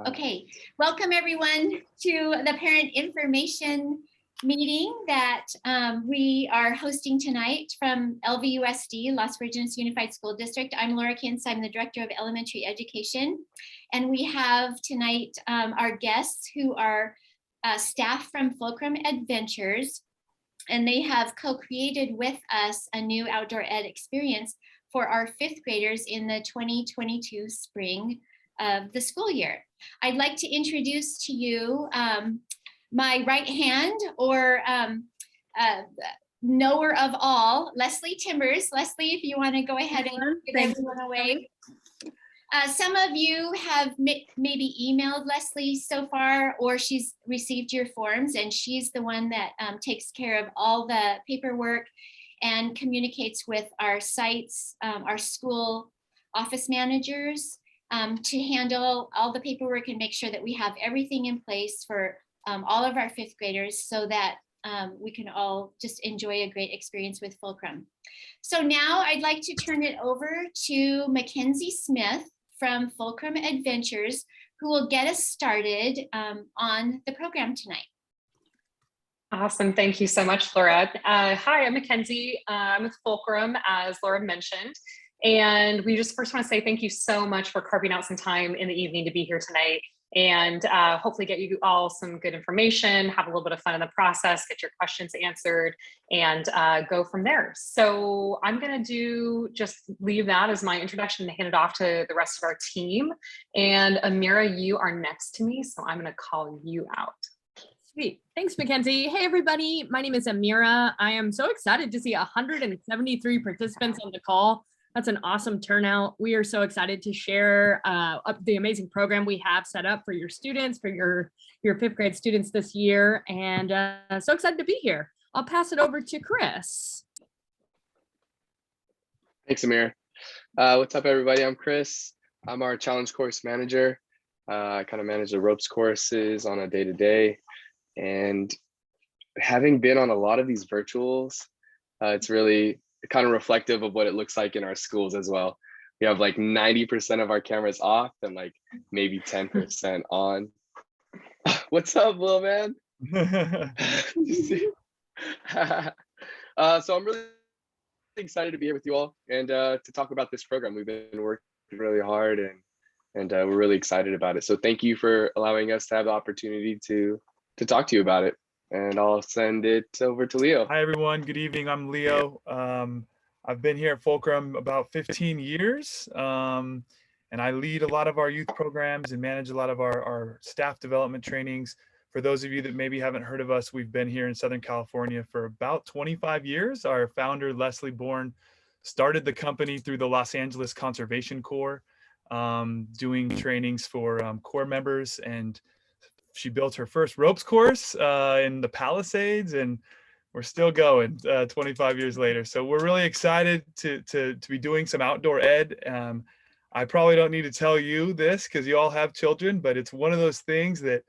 Okay, welcome everyone to the parent information meeting that we are hosting tonight from LVUSD, Las Virgenes Unified School District. I'm Laura Kintz, I'm the Director of Elementary Education. And we have tonight our guests who are staff from Fulcrum Adventures. And they have co-created with us a new outdoor ed experience for our fifth graders in the 2022 spring of the school year. I'd like to introduce to you my right hand or knower of all, Leslie Timbers. Leslie, if you want to go ahead and give everyone a wave. Some of you have maybe emailed Leslie so far, or she's received your forms, and she's the one that takes care of all the paperwork and communicates with our sites, our school office managers, to handle all the paperwork and make sure that we have everything in place for all of our fifth graders so that we can all just enjoy a great experience with Fulcrum. So now I'd like to turn it over to Mackenzie Smith from Fulcrum Adventures, who will get us started on the program tonight. Awesome. Thank you so much, Laura. Hi, I'm Mackenzie. I'm with Fulcrum, as Laura mentioned. And we just first want to say thank you so much for carving out some time in the evening to be here tonight and hopefully get you all some good information, have a little bit of fun in the process, get your questions answered, and go from there. So I'm going to just leave that as my introduction and hand it off to the rest of our team. And Amira, you are next to me, so I'm going to call you out. Sweet. Thanks, Mackenzie. Hey, everybody. My name is Amira. I am so excited to see 173 participants on the call. That's an awesome turnout. We are so excited to share the amazing program we have set up for your students, for your fifth grade students this year, and so excited to be here. I'll pass it over to Chris. Thanks, Amir. What's up, everybody? I'm Chris. I'm our challenge course manager. I kind of manage the ropes courses on a day-to-day, and having been on a lot of these virtuals, it's really kind of reflective of what it looks like in our schools as well. We have like 90% of our cameras off and like maybe 10% on. What's up, little man? So I'm really excited to be here with you all and to talk about this program. We've been working really hard and we're really excited about it. So thank you for allowing us to have the opportunity to talk to you about it. And I'll send it over to Leo. Hi, everyone. Good evening. I'm Leo. I've been here at Fulcrum about 15 years, and I lead a lot of our youth programs and manage a lot of our staff development trainings. For those of you that maybe haven't heard of us, we've been here in Southern California for about 25 years. Our founder, Leslie Bourne, started the company through the Los Angeles Conservation Corps, doing trainings for Corps members, and she built her first ropes course in the Palisades, and we're still going 25 years later. So we're really excited to be doing some outdoor ed. I probably don't need to tell you this because you all have children, but it's one of those things that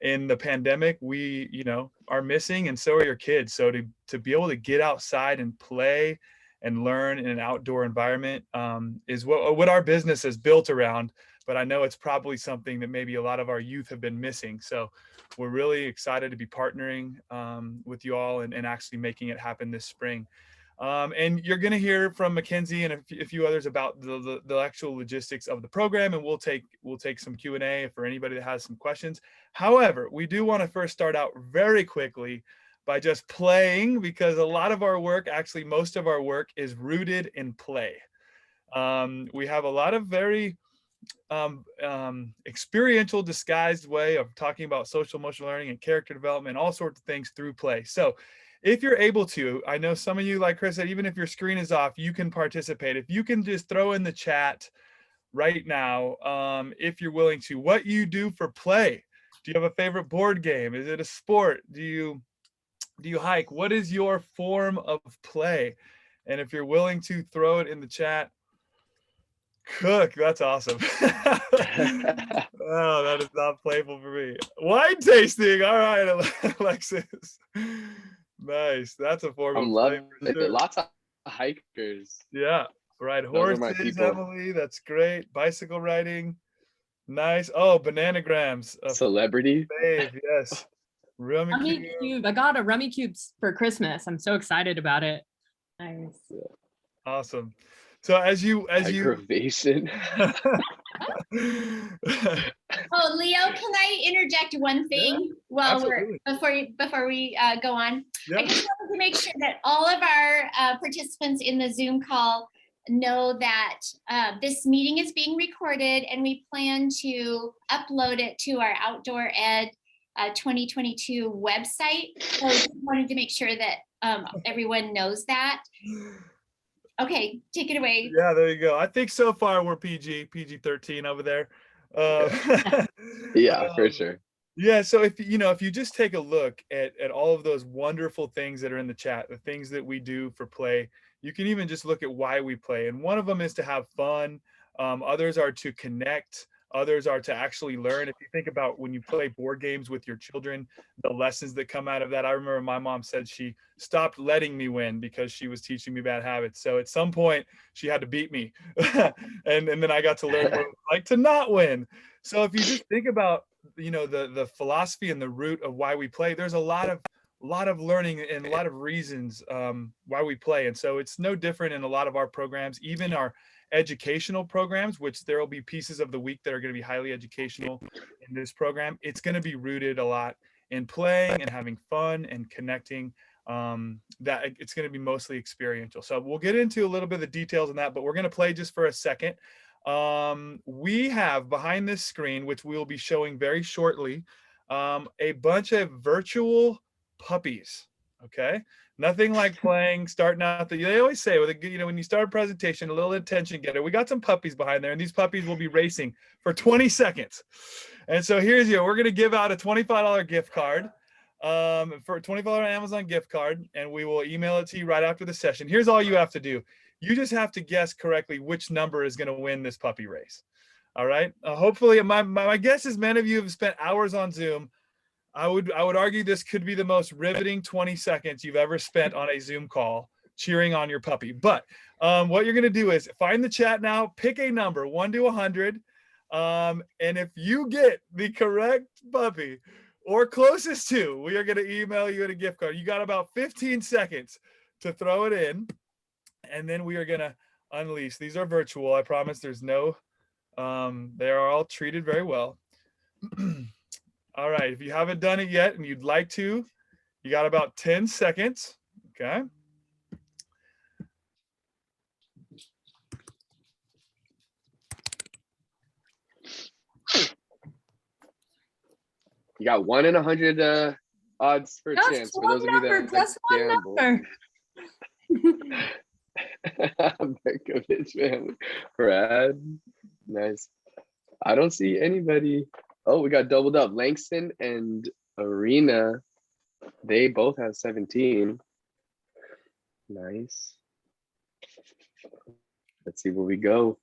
in the pandemic we are missing, and so are your kids. So to be able to get outside and play and learn in an outdoor environment is what our business is built around. But I know it's probably something that maybe a lot of our youth have been missing. So we're really excited to be partnering with you all and actually making it happen this spring. And you're going to hear from Mackenzie and a few others about the actual logistics of the program, and we'll take some Q&A for anybody that has some questions. However, we do want to first start out very quickly by just playing, because a lot of our work, actually most of our work, is rooted in play. We have a lot of very experiential disguised way of talking about social emotional learning and character development, all sorts of things through play. So if you're able to, I know some of you, like Chris said, even if your screen is off, you can participate. If you can just throw in the chat right now, if you're willing to, what you do for play. Do you have a favorite board game? Is it a sport? Do you hike? What is your form of play? And if you're willing to throw it in the chat, cook, that's awesome. Oh, that is not playful for me. Wine tasting, all right, Alexis. Nice, that's a form of play for sure. Lots of hikers. Yeah, ride horses, Emily, that's great. Bicycle riding, Nice. Oh, bananagrams. Celebrity. Fave, yes. Rummy Rummy cube. cube. I got a rummy cubes for Christmas. I'm so excited about it. Nice. Awesome. So as you Aggravation. Oh, Leo, can I interject one thing while absolutely. before we go on? Yeah. I just wanted to make sure that all of our participants in the Zoom call know that this meeting is being recorded and we plan to upload it to our Outdoor Ed 2022 website. So I just wanted to make sure that everyone knows that. Okay, take it away. Yeah, there you go. I think so far we're PG-13 over there. Yeah, for sure. Yeah, so if you just take a look at all of those wonderful things that are in the chat, the things that we do for play, you can even just look at why we play. And one of them is to have fun. Others are to connect. Others are to actually learn. If you think about when you play board games with your children, the lessons that come out of that. I remember my mom said she stopped letting me win because she was teaching me bad habits. So at some point she had to beat me. and then I got to learn what it was like to not win. So if you just think about, the philosophy and the root of why we play, there's a lot of learning and a lot of reasons why we play. And so it's no different in a lot of our programs, even our educational programs, which there will be pieces of the week that are going to be highly educational in this program. It's going to be rooted a lot in playing and having fun and connecting. That it's going to be mostly experiential. So we'll get into a little bit of the details on that, but we're going to play just for a second. We have behind this screen, which we'll be showing very shortly, a bunch of virtual puppies. Okay, nothing like starting out. They always say when you start a presentation, a little attention getter. We got some puppies behind there, and these puppies will be racing for 20 seconds. And so we're going to give out a $25 gift card, for a $25 Amazon gift card, and we will email it to you right after the session. Here's all you have to do. You just have to guess correctly which number is going to win this puppy race. All right. Hopefully, my guess is many of you have spent hours on Zoom. I would argue this could be the most riveting 20 seconds you've ever spent on a Zoom call cheering on your puppy. But what you're going to do is find the chat now, pick a number 1 to 100. And if you get the correct puppy or closest to, we are going to email you a gift card. You got about 15 seconds to throw it in. And then we are going to unleash. These are virtual. I promise there's no, they are all treated very well. All right. If you haven't done it yet and you'd like to, you got about 10 seconds. Okay. You got 1 in 100 odds for a chance for those of you that Just one number. Berkovich family. Brad. Nice. I don't see anybody. Oh, we got doubled up. Langston and Arena. They both have 17. Nice. Let's see where we go.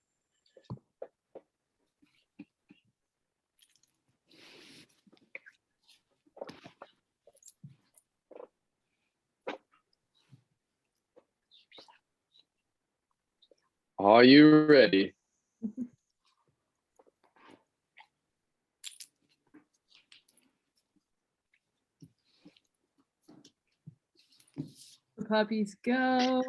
Are you ready? The puppies go.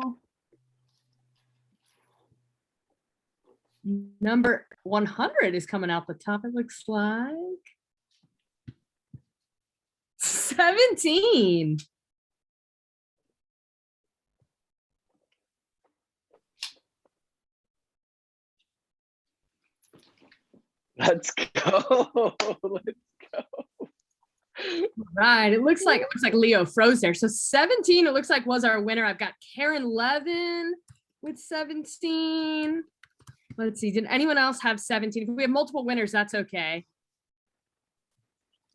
Number 100 is coming out the top, it looks like. 17. Let's go. Let's go. Right. It looks like Leo froze there. So 17, it looks like was our winner. I've got Karen Levin with 17. Let's see. Did anyone else have 17? If we have multiple winners, that's okay.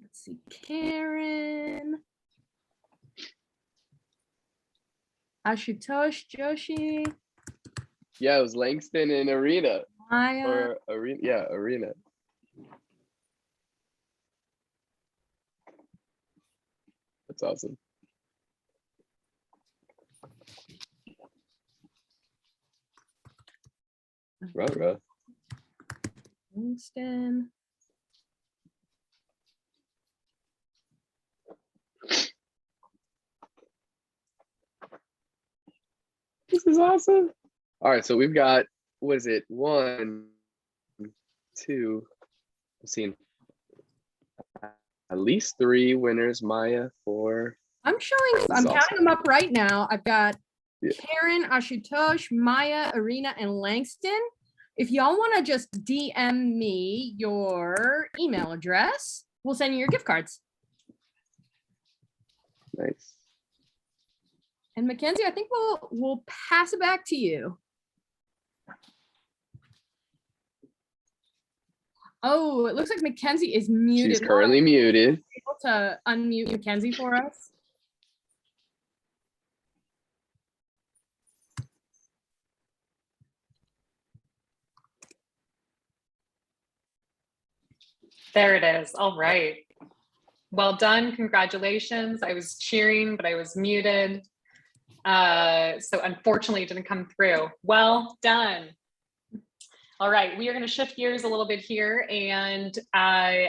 Let's see. Karen. Ashutosh Joshi. Yeah, it was Langston and Arena. Maya. Or Arena. Yeah, Arena. That's awesome. Ruh-roh. Winston. This is awesome. All right, so we've got, what is it? 1, 2, I'm seeing at least 3 winners. Maya, 4. I'm awesome. counting them up right now. I've got Yeah. Karen, Ashutosh, Maya, Arena, and Langston. If y'all want to just DM me your email address, we'll send you your gift cards. Nice. And Mackenzie, I think we'll pass it back to you. Oh, it looks like Mackenzie is muted. She's currently muted. Able to unmute Mackenzie for us? There it is. All right. Well done. Congratulations. I was cheering, but I was muted. So unfortunately it didn't come through. Well done. All right, we are going to shift gears a little bit here, and I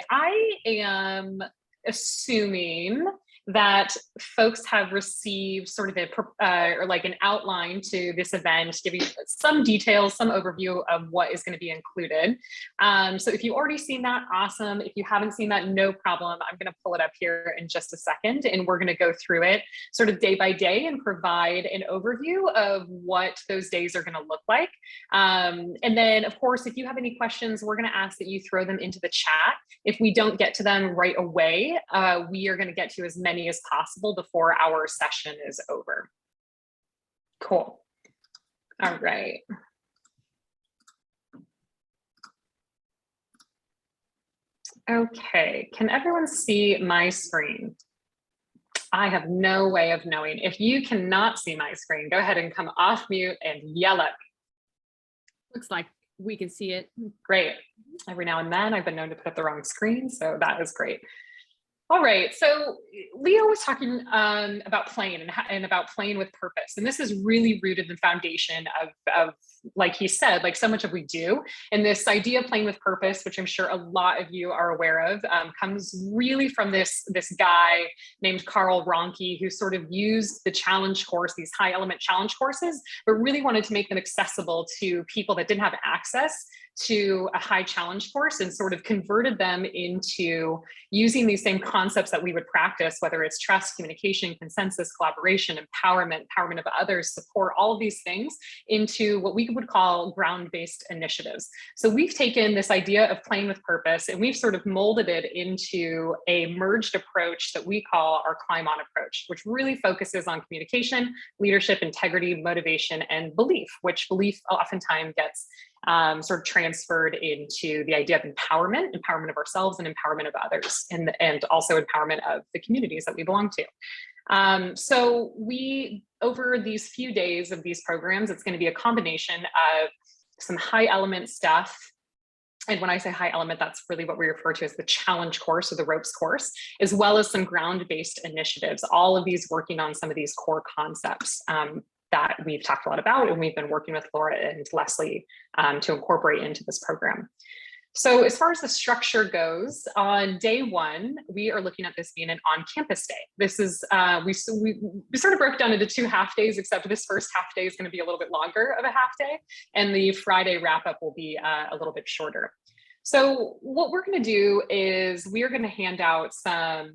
am assuming that folks have received sort of or like an outline to this event, giving some details, some overview of what is going to be included. So if you've already seen that, awesome. If you haven't seen that, no problem. I'm going to pull it up here in just a second, and we're going to go through it sort of day by day and provide an overview of what those days are going to look like. And then, of course, if you have any questions, we're going to ask that you throw them into the chat. If we don't get to them right away, we are going to get to as many as possible before our session is over. Cool. All right. Okay, can everyone see my screen? I have no way of knowing. If you cannot see my screen, go ahead and come off mute and yell at me. Looks like we can see it. Great. Every now and then I've been known to put up the wrong screen, so that is great. All right, so Leo was talking about playing and about playing with purpose. And this is really rooted in the foundation of, like he said, like so much of we do. And this idea of playing with purpose, which I'm sure a lot of you are aware of, comes really from this guy named Carl Ronke, who sort of used the challenge course, these high element challenge courses, but really wanted to make them accessible to people that didn't have access to a high challenge course, and sort of converted them into using these same concepts that we would practice, whether it's trust, communication, consensus, collaboration, empowerment of others, support, all of these things, into what we would call ground-based initiatives. So we've taken this idea of playing with purpose and we've sort of molded it into a merged approach that we call our Climb On approach, which really focuses on communication, leadership, integrity, motivation, and belief, which belief oftentimes gets sort of transferred into the idea of empowerment of ourselves and empowerment of others, and also empowerment of the communities that we belong to. So we, over these few days of these programs, it's going to be a combination of some high element stuff. And when I say high element, that's really what we refer to as the challenge course or the ropes course, as well as some ground-based initiatives, all of these working on some of these core concepts that we've talked a lot about, and we've been working with Laura and Leslie to incorporate into this program. So as far as the structure goes, on day one, we are looking at this being an on-campus day. This is, we sort of broke down into 2 half days, except this first half day is going to be a little bit longer of a half day, and the Friday wrap-up will be a little bit shorter. So what we're going to do is we are going to hand out some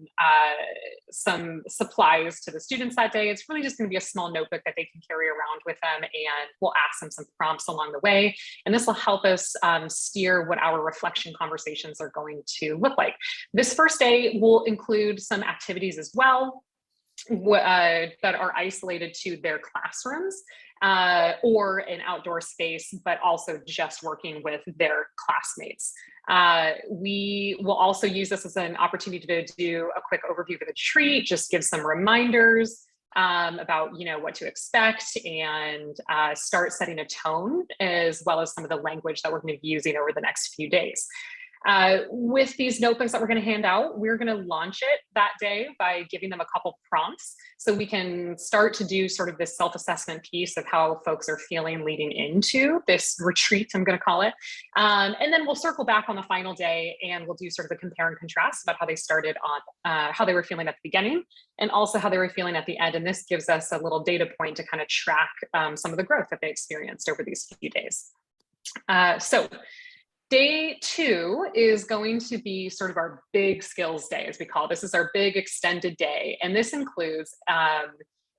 supplies to the students that day. It's really just going to be a small notebook that they can carry around with them, and we'll ask them some prompts along the way. And this will help us steer what our reflection conversations are going to look like. This first day will include some activities as well that are isolated to their classrooms. Or an outdoor space, but also just working with their classmates. We will also use this as an opportunity to do a quick overview of the retreat, just give some reminders about what to expect, and start setting a tone, as well as some of the language that we're going to be using over the next few days. With these notebooks that we're going to hand out, we're going to launch it that day by giving them a couple prompts so we can start to do sort of this self-assessment piece of how folks are feeling leading into this retreat, I'm going to call it. And then we'll circle back on the final day and we'll do sort of a compare and contrast about how they started on how they were feeling at the beginning and also how they were feeling at the end. And this gives us a little data point to kind of track some of the growth that they experienced over these few days. So day 2 is going to be sort of our big skills day, as we call it. This is our big extended day. And this includes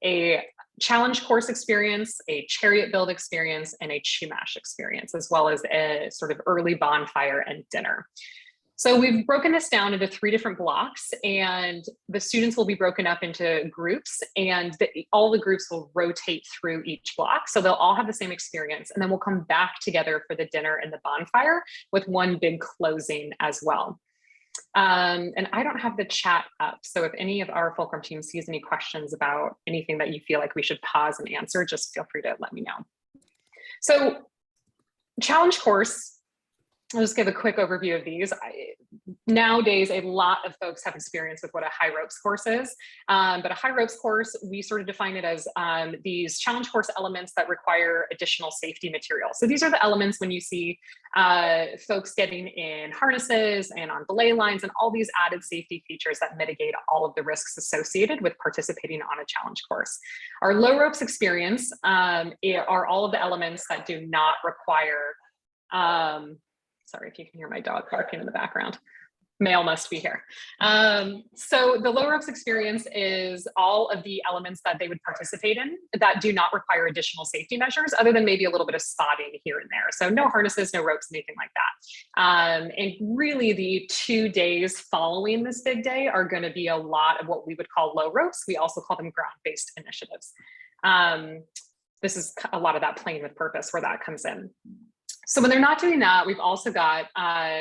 a challenge course experience, a Chariot Build experience, and a Chumash experience, as well as a sort of early bonfire and dinner. So we've broken this down into 3 different blocks, and the students will be broken up into groups, and all the groups will rotate through each block. So they'll all have the same experience, and then we'll come back together for the dinner and the bonfire with one big closing as well. And I don't have the chat up, so if any of our Fulcrum team sees any questions about anything that you feel like we should pause and answer, just feel free to let me know. So challenge course, I'll just give a quick overview of these. Nowadays, a lot of folks have experience with what a high ropes course is, but a high ropes course, we sort of define it as these challenge course elements that require additional safety material. So these are the elements when you see folks getting in harnesses and on belay lines and all these added safety features that mitigate all of the risks associated with participating on a challenge course. Our low ropes experience are all of the elements that do not require sorry if you can hear my dog barking in the background. Male must be here. So the low ropes experience is all of the elements that they would participate in that do not require additional safety measures other than maybe a little bit of spotting here and there. So no harnesses, no ropes, anything like that. And really the 2 days following this big day are going to be a lot of what we would call low ropes. We also call them ground-based initiatives. This is a lot of that playing with purpose where that comes in. So when they're not doing that, we've also got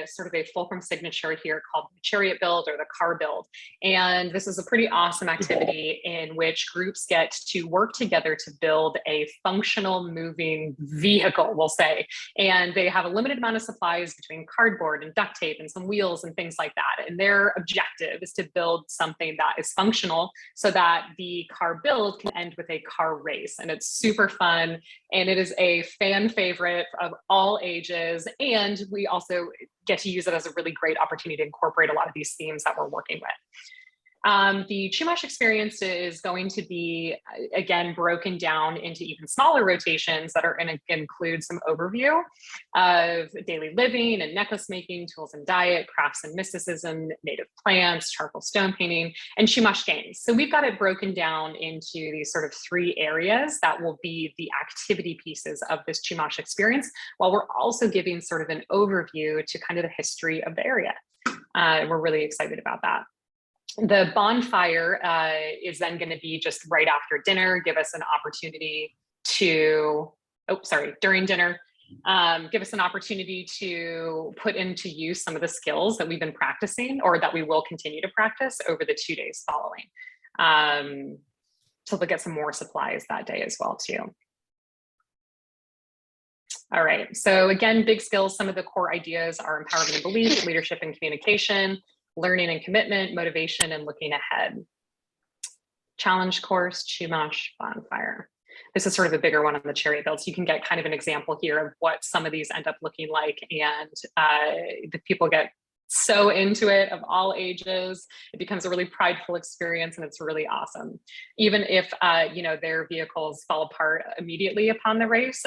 sort of a Fulcrum signature here called the Chariot Build or the Car Build. And this is a pretty awesome activity in which groups get to work together to build a functional moving vehicle, we'll say. And they have a limited amount of supplies between cardboard and duct tape and some wheels and things like that. And their objective is to build something that is functional so that the car build can end with a car race. And it's super fun. And it is a fan favorite of all ages, and we also get to use it as a really great opportunity to incorporate a lot of these themes that we're working with. The Chumash experience is going to be, again, broken down into even smaller rotations that are going to include some overview of daily living and necklace making, tools and diet, crafts and mysticism, native plants, charcoal stone painting, and Chumash games. So we've got it broken down into these sort of 3 areas that will be the activity pieces of this Chumash experience, while we're also giving sort of an overview to kind of the history of the area. We're really excited about that. The bonfire is then going to be just right after dinner, give us an opportunity to, during dinner, give us an opportunity to put into use some of the skills that we've been practicing or that we will continue to practice over the 2 days following. So we'll get some more supplies that day as well too. All right, so again, big skills, some of the core ideas are empowerment and belief, leadership and communication, learning and commitment, motivation, and looking ahead. Challenge course, Chumash, bonfire. This is sort of a bigger one on the Chariot Build. So you can get kind of an example here of what some of these end up looking like. And the people get so into it of all ages. It becomes a really prideful experience and it's really awesome. Even if their vehicles fall apart immediately upon the race,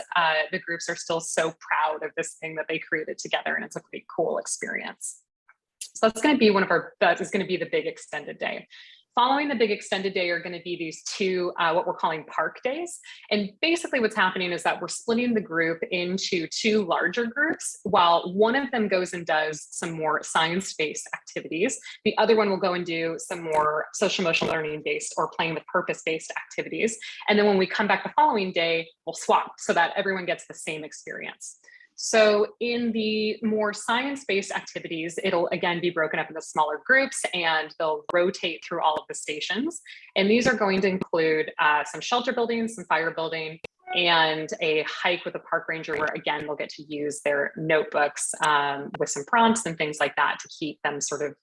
the groups are still so proud of this thing that they created together, and it's a pretty cool experience. So that's going to be that is going to be the big extended day. Following the big extended day are going to be these 2, what we're calling park days. And basically what's happening is that we're splitting the group into 2 larger groups, while one of them goes and does some more science-based activities. The other one will go and do some more social emotional learning-based or playing with purpose-based activities. And then when we come back the following day, we'll swap so that everyone gets the same experience. So in the more science-based activities, it'll again be broken up into smaller groups and they'll rotate through all of the stations. And these are going to include some shelter building, some fire building, and a hike with a park ranger where, again, they'll get to use their notebooks with some prompts and things like that to keep them sort of,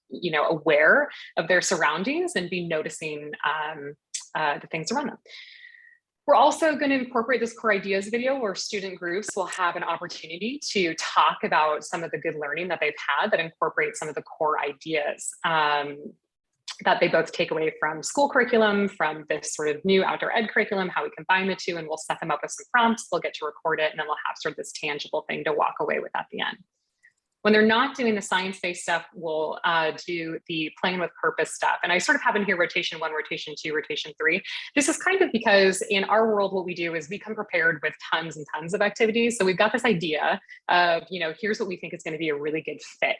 aware of their surroundings and be noticing the things around them. We're also going to incorporate this core ideas video where student groups will have an opportunity to talk about some of the good learning that they've had that incorporate some of the core ideas that they both take away from school curriculum, from this sort of new outdoor ed curriculum, how we combine the two, and we'll set them up with some prompts. They'll get to record it, and then we'll have sort of this tangible thing to walk away with at the end. When they're not doing the science-based stuff, we'll do the playing with purpose stuff. And I sort of have in here rotation 1, rotation 2, rotation 3. This is kind of because in our world, what we do is we come prepared with tons and tons of activities. So we've got this idea of, here's what we think is going to be a really good fit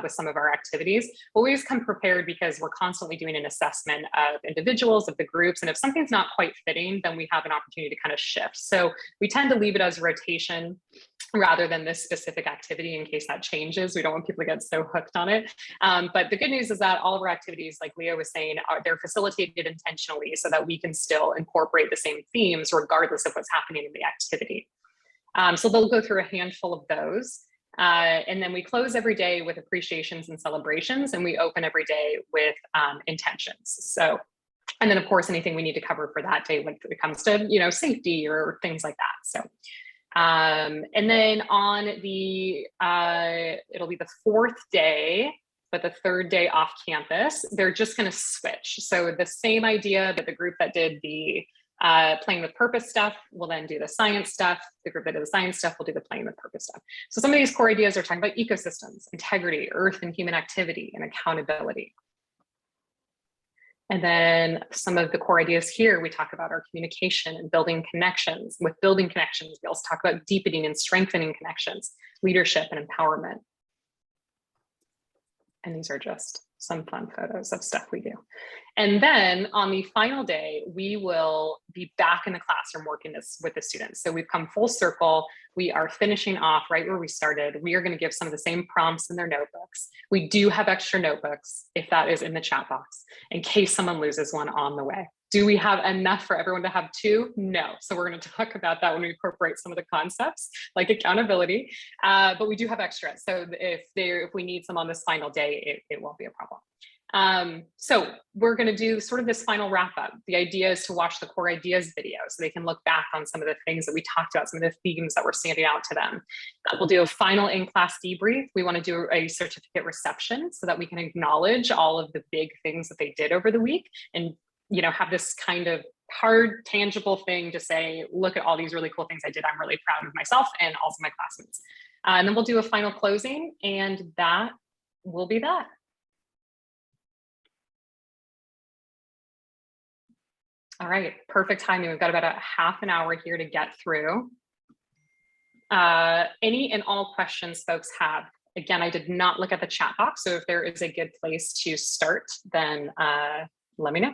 with some of our activities. But we always come prepared because we're constantly doing an assessment of individuals, of the groups. And if something's not quite fitting, then we have an opportunity to kind of shift. So we tend to leave it as rotation rather than this specific activity in case that changes. We don't want people to get so hooked on it. But the good news is that all of our activities, like Leo was saying, they're facilitated intentionally so that we can still incorporate the same themes regardless of what's happening in the activity. So they'll go through a handful of those. And then we close every day with appreciations and celebrations, and we open every day with intentions. So, and then of course, anything we need to cover for that day when it comes to, safety or things like that. So. And then on the, it'll be the 4th day, but the 3rd day off campus, they're just going to switch. So the same idea that the group that did the playing with purpose stuff will then do the science stuff. The group that did the science stuff will do the playing with purpose stuff. So some of these core ideas are talking about ecosystems, integrity, earth and human activity, and accountability. And then some of the core ideas here, we talk about our communication and building connections. With building connections, we also talk about deepening and strengthening connections, leadership and empowerment. And these are just some fun photos of stuff we do. And then on the final day, we will be back in the classroom working this with the students. So we've come full circle. We are finishing off right where we started. We are going to give some of the same prompts in their notebooks. We do have extra notebooks, if that is in the chat box, in case someone loses one on the way. Do we have enough for everyone to have 2? No. So we're going to talk about that when we incorporate some of the concepts like accountability, but we do have extra. So if we need some on this final day, it won't be a problem. So we're going to do sort of this final wrap up. The idea is to watch the core ideas video so they can look back on some of the things that we talked about, some of the themes that were standing out to them. We'll do a final in-class debrief. We want to do a certificate reception so that we can acknowledge all of the big things that they did over the week and have this kind of hard, tangible thing to say, look at all these really cool things I did. I'm really proud of myself and also my classmates. And then we'll do a final closing, and that will be that. All right, perfect timing. We've got about a half an hour here to get through. Any and all questions folks have? Again, I did not look at the chat box, so if there is a good place to start, then let me know.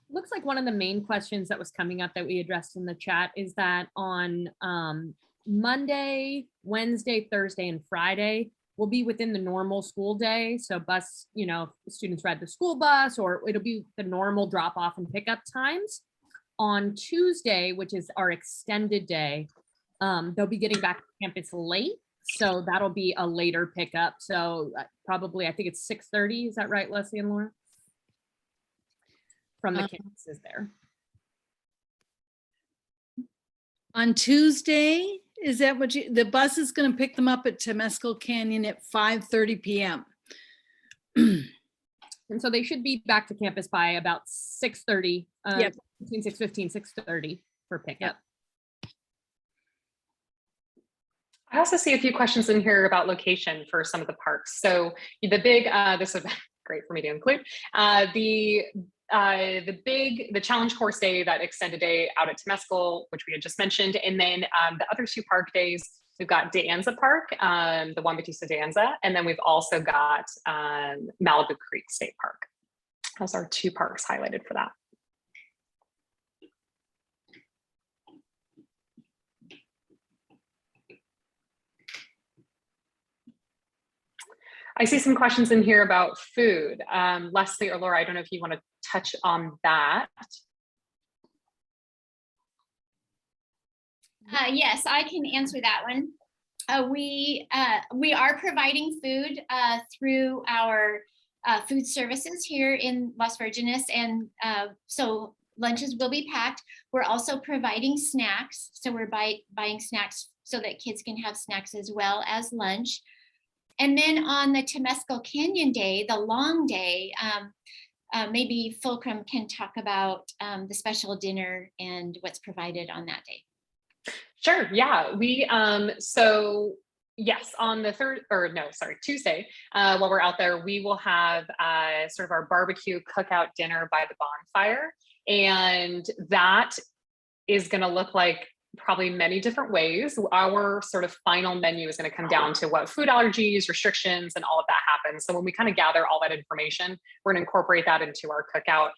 Looks like one of the main questions that was coming up that we addressed in the chat is that on Monday, Wednesday, Thursday, and Friday will be within the normal school day. So bus, students ride the school bus, or it'll be the normal drop off and pickup times. On Tuesday, which is our extended day, they'll be getting back to campus late. So that'll be a later pickup. So probably, I think it's 6:30. Is that right, Leslie and Laura? From the campuses there. On Tuesday, is that what the bus is going to pick them up at Temescal Canyon at 5:30 p.m. And so they should be back to campus by about 6:30, Yep. between 6:15, 6:30 for pickup. Yep. I also see a few questions in here about location for some of the parks. So the big, this would be great for me to include, the challenge course day, that extended day out at Temescal, which we had just mentioned. And then the other 2 park days, we've got De Anza Park, the Juan Bautista De Anza, and then we've also got Malibu Creek State Park. Those are 2 parks highlighted for that. I see some questions in here about food. Leslie or Laura, I don't know if you want to touch on that. Yes, I can answer that one. We are providing food through our food services here in Las Virgenes, and so lunches will be packed. We're also providing snacks, so we're buying snacks so that kids can have snacks as well as lunch. And then on the Temescal Canyon Day, the long day, maybe Fulcrum can talk about the special dinner and what's provided on that day. Sure. Yeah. We, so yes, on the Tuesday, while we're out there, we will have sort of our barbecue cookout dinner by the bonfire. And that is going to look like probably many different ways. Our sort of final menu is going to come down to what food allergies, restrictions, and all of that happens. So when we kind of gather all that information, we're going to incorporate that into our cookout.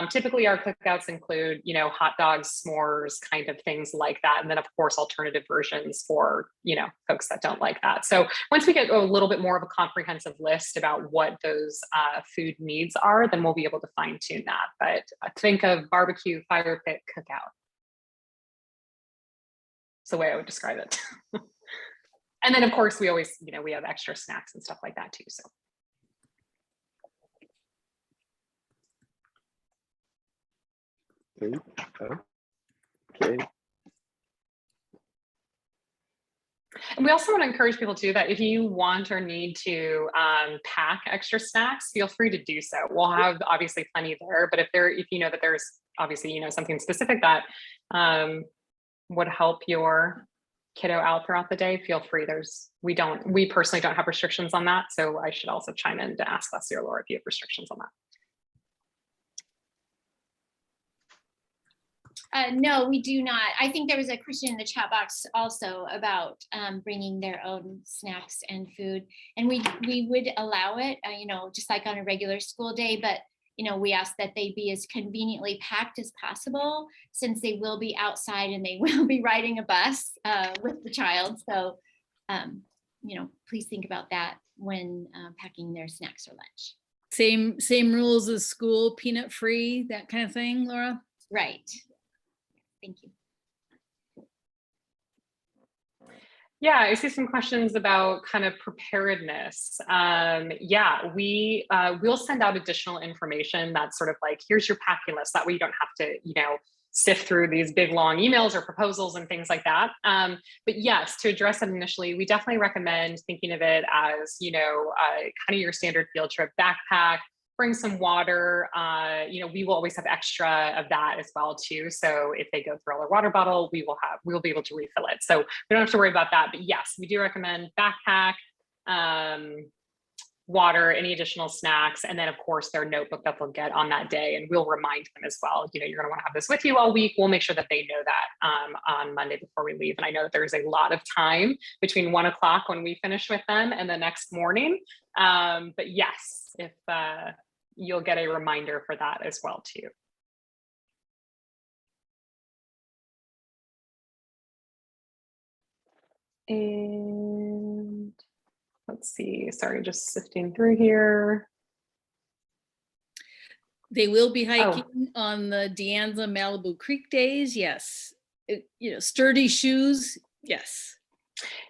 Typically our cookouts include, you know, hot dogs, s'mores, kind of things like that. And then of course, alternative versions for, you know, folks that don't like that. So once we get a little bit more of a comprehensive list about what those food needs are, then we'll be able to fine tune that. But think of barbecue, fire pit, cookout. That's the way I would describe it. And then of course, we always, you know, we have extra snacks and stuff like that too. So. Okay. And we also want to encourage people too that if you want or need to pack extra snacks, feel free to do so. We'll have obviously plenty there, but if you know that there's obviously, you know, something specific that would help your kiddo out throughout the day, feel free. We personally don't have restrictions on that. So I should also chime in to ask Leslie or Laura if you have restrictions on that. No, we do not. I think there was a question in the chat box also about bringing their own snacks and food, and we would allow it, you know, just like on a regular school day, but you know, we ask that they be as conveniently packed as possible since they will be outside and they will be riding a bus with the child. So, you know, please think about that when packing their snacks or lunch. Same rules as school, peanut free, that kind of thing, Laura? Right. Thank you. Yeah, I see some questions about kind of preparedness. Yeah, we'll send out additional information that's sort of like, here's your packing list. That way you don't have to, you know, sift through these big long emails or proposals and things like that. But yes, to address that initially, we definitely recommend thinking of it as, you know, kind of your standard field trip backpack. Bring some water. You know, we will always have extra of that as well too. So if they go through all their water bottle, we will be able to refill it. So we don't have to worry about that. But yes, we do recommend backpack, water, any additional snacks, and then of course their notebook that they'll get on that day. And we'll remind them as well. You know, you're going to want to have this with you all week. We'll make sure that they know that on Monday before we leave. And I know that there's a lot of time between 1 o'clock when we finish with them and the next morning. But yes, if you'll get a reminder for that as well too. And let's see, sorry, just sifting through here. They will be hiking on the De Anza Malibu Creek days. Yes. You know, sturdy shoes. Yes.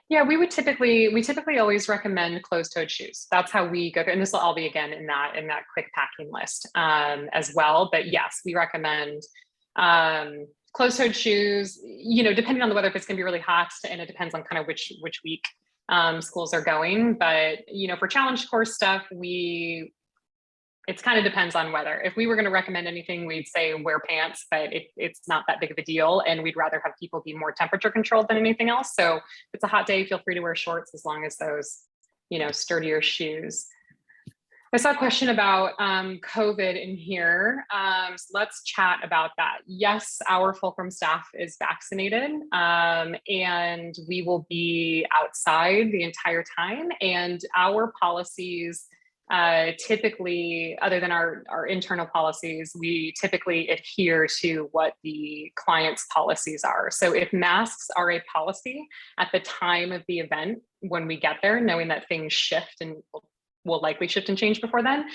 Yeah, we typically always recommend closed-toed shoes. That's how we go through, and this will all be again in that quick packing list as well. But yes, we recommend closed-toed shoes. You know, depending on the weather, if it's going to be really hot, and it depends on kind of which week schools are going. But you know, for challenge course stuff, it kind of depends on weather. If we were going to recommend anything, we'd say wear pants, but it's not that big of a deal. And we'd rather have people be more temperature controlled than anything else. So if it's a hot day, feel free to wear shorts as long as those, you know, sturdier shoes. I saw a question about COVID in here. So let's chat about that. Yes, our Fulcrum staff is vaccinated and we will be outside the entire time. And our policies, typically, other than our internal policies, we typically adhere to what the client's policies are. So if masks are a policy at the time of the event, when we get there, knowing that things shift and will will likely shift and change before then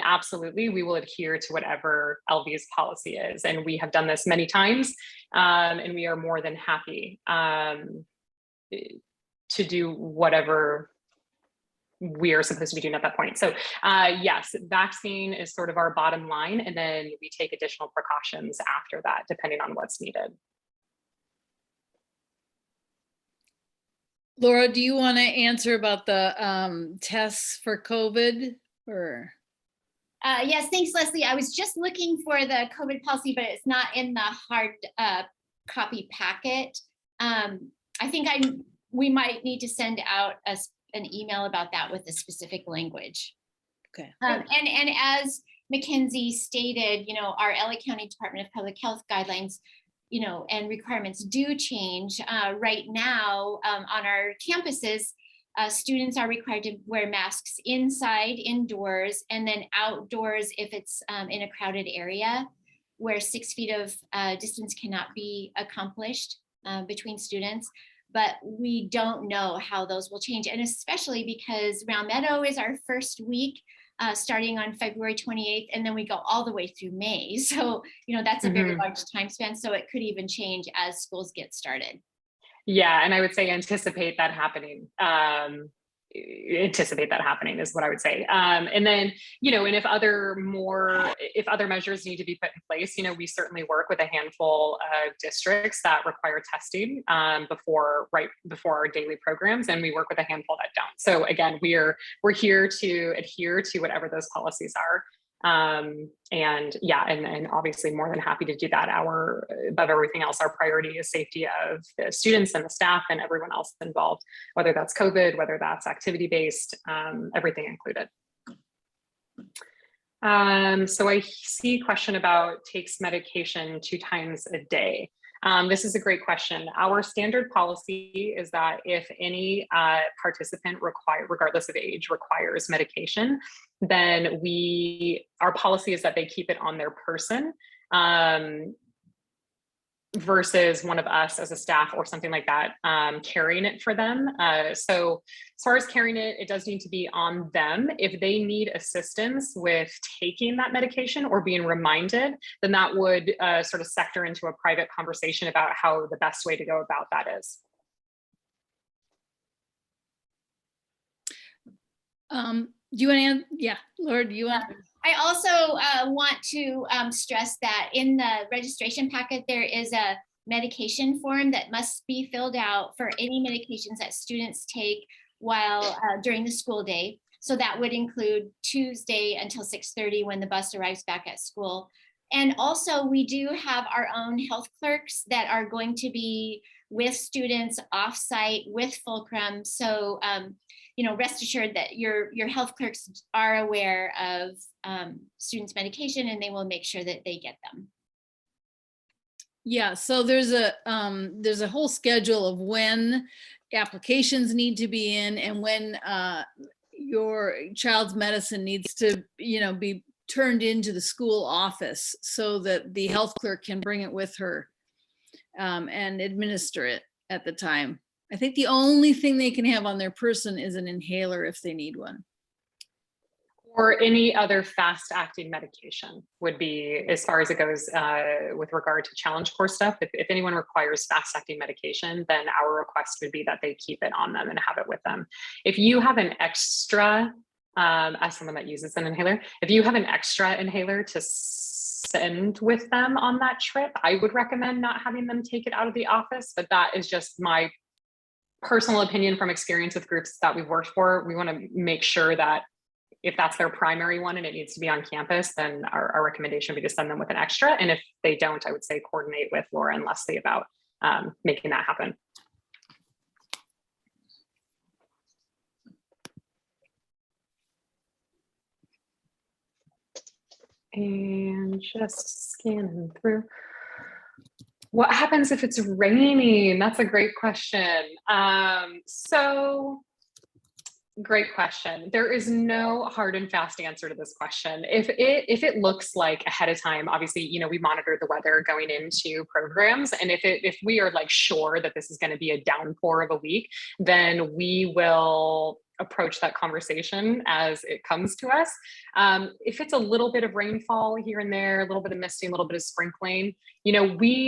absolutely we will adhere to whatever LV's policy is. And we have done this many times, and we are more than happy to do whatever we are supposed to be doing at that point. So yes, vaccine is sort of our bottom line, and then we take additional precautions after that, depending on what's needed. Laura, do you want to answer about the tests for COVID or? Yes, thanks, Leslie. I was just looking for the COVID policy, but it's not in the hard copy packet. I think we might need to send out an email about that with the specific language. Okay. And as Mackenzie stated, our LA County Department of Public Health guidelines, and requirements do change. Right now, on our campuses, students are required to wear masks inside, indoors, and then outdoors if it's in a crowded area where 6 feet of distance cannot be accomplished between students. But we don't know how those will change. And especially because Round Meadow is our first week, starting on February 28th, and then we go all the way through May. So, that's a very large time span. So it could even change as schools get started. Yeah, and I would say anticipate that happening. Anticipate that happening is what I would say. And then, and if other measures need to be put in place, we certainly work with a handful of districts that require testing right before our daily programs, and we work with a handful that don't. So again, we're here to adhere to whatever those policies are. And obviously more than happy to do that. Above everything else, our priority is safety of the students and the staff and everyone else involved, whether that's COVID, whether that's activity-based, everything included. So I see a question about takes medication 2 times a day. This is a great question. Our standard policy is that if any participant regardless of age, requires medication, then our policy is that they keep it on their person versus one of us as a staff or something like that carrying it for them. So as far as carrying it, it does need to be on them. If they need assistance with taking that medication or being reminded, then that would sort of sector into a private conversation about how the best way to go about that is. Do you want to, yeah, Laura, do you want? I also want to stress that in the registration packet, there is a medication form that must be filled out for any medications that students take while during the school day. So that would include Tuesday until 6:30 when the bus arrives back at school. And also we do have our own health clerks that are going to be with students offsite with Fulcrum. So, rest assured that your health clerks are aware of students' medication, and they will make sure that they get them. Yeah, so there's a whole schedule of when applications need to be in and when your child's medicine needs to, be turned into the school office so that the health clerk can bring it with her and administer it at the time. I think the only thing they can have on their person is an inhaler if they need one. Or any other fast-acting medication would be, as far as it goes with regard to challenge course stuff. If anyone requires fast-acting medication, then our request would be that they keep it on them and have it with them. If you have an extra, as someone that uses an inhaler, if you have an extra inhaler to send with them on that trip, I would recommend not having them take it out of the office, but that is just my personal opinion from experience with groups that we've worked for. We want to make sure that if that's their primary one and it needs to be on campus, then our recommendation would be to send them with an extra. And if they don't, I would say coordinate with Laura and Leslie about making that happen. And just scanning through. What happens if it's raining? That's a great question. So Great question. There is no hard and fast answer to this question. If it looks like ahead of time, obviously, we monitor the weather going into programs. And if we are like sure that this is going to be a downpour of a week, then we will approach that conversation as it comes to us. If it's a little bit of rainfall here and there, a little bit of misting, a little bit of sprinkling,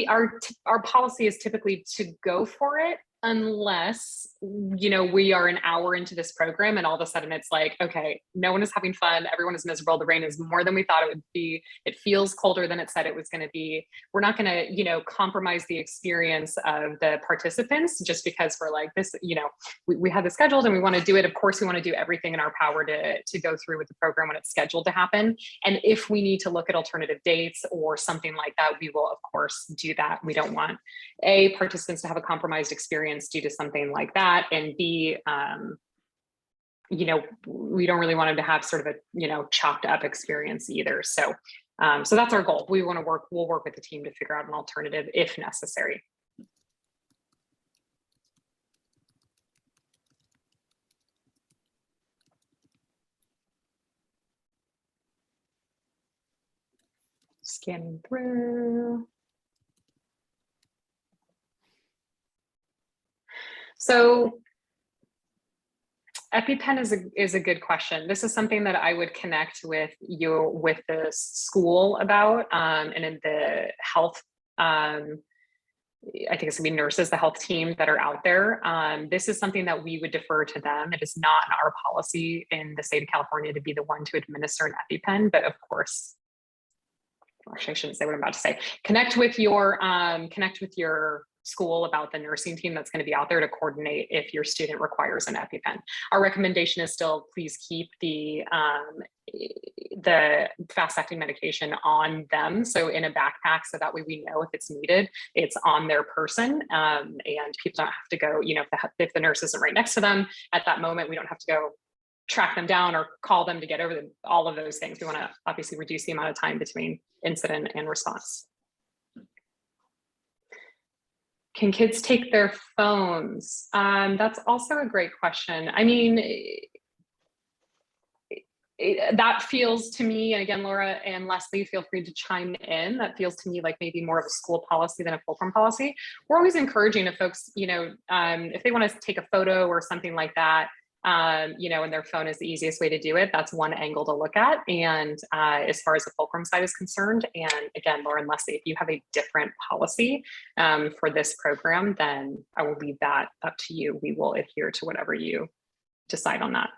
our policy is typically to go for it, unless we are an hour into this program and all of a sudden it's like, okay, no one is having fun, everyone is miserable, the rain is more than we thought it would be, it feels colder than it said it was going to be. We're not going to compromise the experience of the participants just because we're like this, we had this scheduled and we want to do it. Of course we want to do everything in our power to go through with the program when it's scheduled to happen, and if we need to look at alternative dates or something like that, we will of course do that. We don't want participants to have a compromised experience due to something like that, and B, we don't really want them to have sort of a chopped up experience either. So that's our goal. We'll work with the team to figure out an alternative if necessary. Scanning through. So Epipen is a good question. This is something that I would connect with the school about, and in the health, I think it's gonna be nurses, the health team that are out there. This is something that we would defer to them. It is not our policy in the state of California to be the one to administer an Epipen, but of course, actually I shouldn't say what I'm about to say. Connect with your school about the nursing team that's going to be out there to coordinate if your student requires an Epipen. Our recommendation is still please keep the fast-acting medication on them, so in a backpack, so that way we know if it's needed, it's on their person, and people don't have to go, if the nurse isn't right next to them at that moment, we don't have to go track them down or call them to get over all of those things. We want to obviously reduce the amount of time between incident and response. Can kids take their phones? That's also a great question. I mean, that feels to me, and again, Laura and Leslie, feel free to chime in. That feels to me like maybe more of a school policy than a Fulcrum policy. We're always encouraging if folks, if they want to take a photo or something like that, and their phone is the easiest way to do it. That's one angle to look at. And as far as the Fulcrum side is concerned, and again, Laura and Leslie, if you have a different policy for this program, then I will leave that up to you. We will adhere to whatever you decide on that.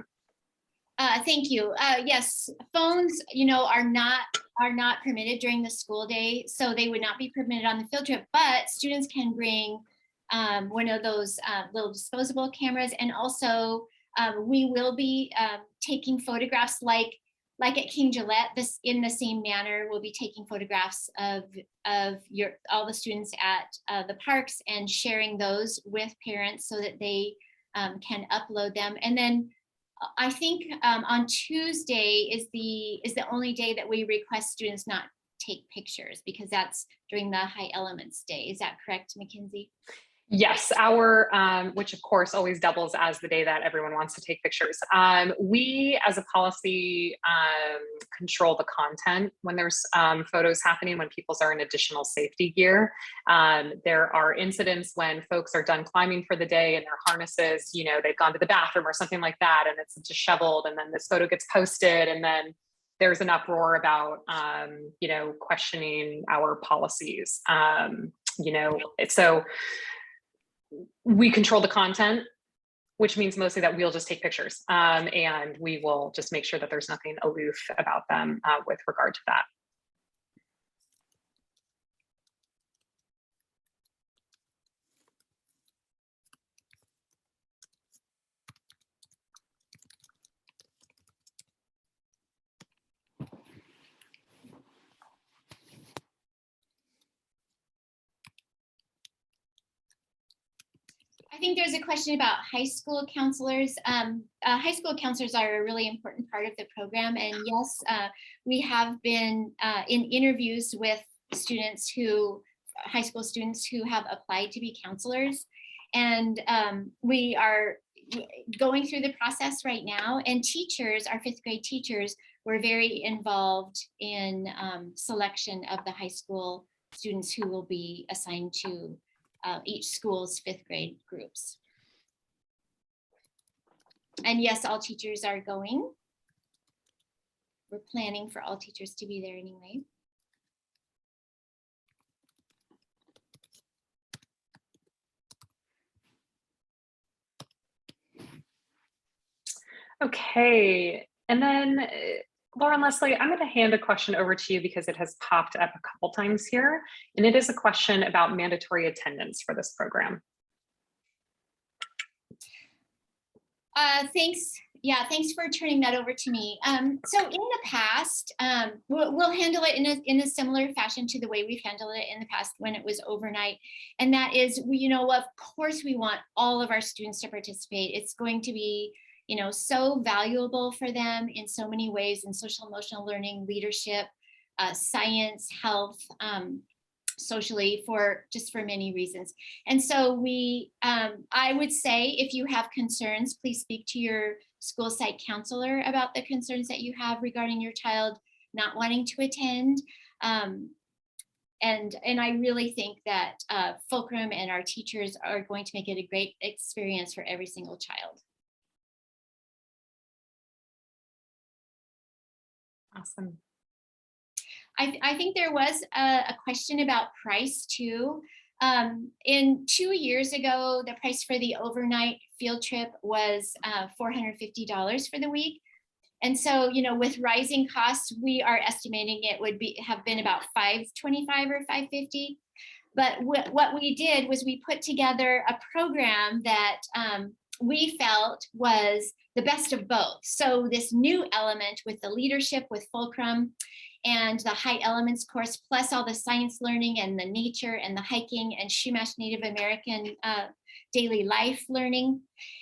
Thank you. Yes, phones, are not permitted during the school day, so they would not be permitted on the field trip. But students can bring one of those little disposable cameras, and also we will be taking photographs like at King Gillette. This in the same manner, we'll be taking photographs of all the students at the parks and sharing those with parents so that they can upload them. And then I think on Tuesday is the only day that we request students not take pictures, because that's during the high elements day. Is that correct, Mackenzie? Yes, our, which of course always doubles as the day that everyone wants to take pictures. We as a policy control the content when there's photos happening, when people are in additional safety gear. There are incidents when folks are done climbing for the day and their harnesses, they've gone to the bathroom or something like that, and it's disheveled, and then this photo gets posted, and then there's an uproar about, questioning our policies. So we control the content, which means mostly that we'll just take pictures, and we will just make sure that there's nothing aloof about them with regard to that. I think there's a question about high school counselors. High school counselors are a really important part of the program. And yes, we have been in interviews with high school students who have applied to be counselors. And we are, going through the process right now, and teachers, our 5th grade teachers, were very involved in selection of the high school students who will be assigned to each school's 5th grade groups. And yes, all teachers are going. We're planning for all teachers to be there anyway. Okay, and then Laura and Leslie, I'm going to hand a question over to you because it has popped up a couple times here, and it is a question about mandatory attendance for this program. Thanks. Yeah, thanks for turning that over to me. So in the past, we'll handle it in a similar fashion to the way we've handled it in the past when it was overnight. And that is, of course, we want all of our students to participate. It's going to be, so valuable for them in so many ways, in social emotional learning, leadership, science, health, socially, for many reasons. And so I would say, if you have concerns, please speak to your school site counselor about the concerns that you have regarding your child not wanting to attend. And I really think that Fulcrum and our teachers are going to make it a great experience for every single child. Awesome. I think there was a question about price too. 2 years ago, the price for the overnight field trip was $450 for the week. And so, with rising costs, we are estimating it would have been about $525 or $550. But what we did was we put together a program that we felt was the best of both. So this new element with the leadership with Fulcrum and the high elements course, plus all the science learning and the nature and the hiking and Chumash Native American daily life learning.